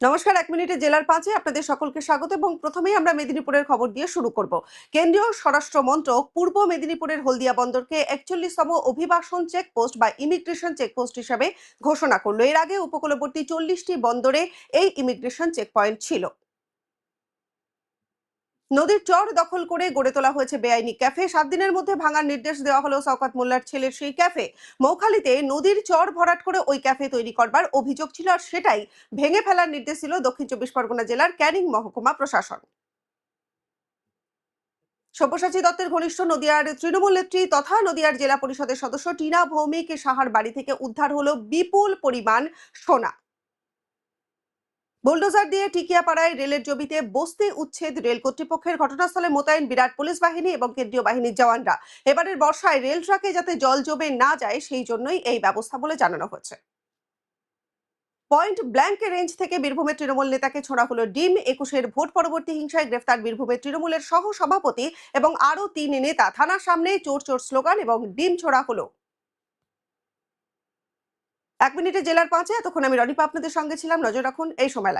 নমস্কার, ১ মিনিটে জেলার ৫-এ আপনাদের সকলকে স্বাগত এবং প্রথমেই আমরা মেদিনীপুরের খবর দিয়ে শুরু করব। কেন্দ্রীয় স্বরাষ্ট্র মন্ত্রক পূর্ব মেদিনীপুরের হলদিয়া বন্দরকে ৪১তম অভিবাসন চেকপোস্ট বা ইমিগ্রেশন চেকপোস্ট হিসাবে ঘোষণা করলো। এর আগে উপকূলবর্তী ৪০টি বন্দরে এই ইমিগ্রেশন চেকপয়েন্ট ছিল। নদীর চর দখল করে গড়ে তোলা হয়েছে বেআইনি ক্যাফে। ৭ দিনের মধ্যে ভাঙার নির্দেশ দেওয়া হলো শওকত মোল্লার ছেলের সেই ক্যাফে। মৌখালীতে নদীর চর ভরাট করে ওই ক্যাফে তৈরি করবার অভিযোগ ছিল, আর সেটাই ভেঙে ফেলার নির্দেশ ছিল দক্ষিণ ২৪ পরগনা জেলার ক্যানিং মহকুমা প্রশাসন। সব্যসাচী দত্তের ঘনিষ্ঠ নদিয়ার তৃণমূল নেত্রী তথা নদিয়ার জেলা পরিষদের সদস্য টিনা ভৌমিক সাহার বাড়ি থেকে উদ্ধার হলো বিপুল পরিমাণ সোনা। বুলডোজার দিয়ে টিকিয়াপাড়ায় রেলের জমিতে বস্তি উচ্ছেদ রেল কর্তৃপক্ষের। ঘটনাস্থলে মোতায়েন বিরাট পুলিশ বাহিনী এবং কেন্দ্রীয় বাহিনীর জওয়ানরা। এবারের বর্ষায় রেল ট্রাকে যাতে জল জমে না যায় সেই জন্যই এই ব্যবস্থা বলে জানানো হয়েছে। পয়েন্ট ব্ল্যাঙ্ক রেঞ্জ থেকে বীরভূমের তৃণমূল নেতাকে ছোড়া হলো ডিম। ২১-এর ভোট পরবর্তী হিংসায় গ্রেফতার বীরভূমের তৃণমূলের সহ সভাপতি এবং আরো ৩ নেতা। থানার সামনে চোর চোর স্লোগান এবং ডিম ছোড়া হলো। ১ মিনিটে জেলার ৫-এ এতক্ষণ আমি রনিপা আপনাদের সঙ্গে ছিলাম। নজর রাখুন এই সময় লাইভ।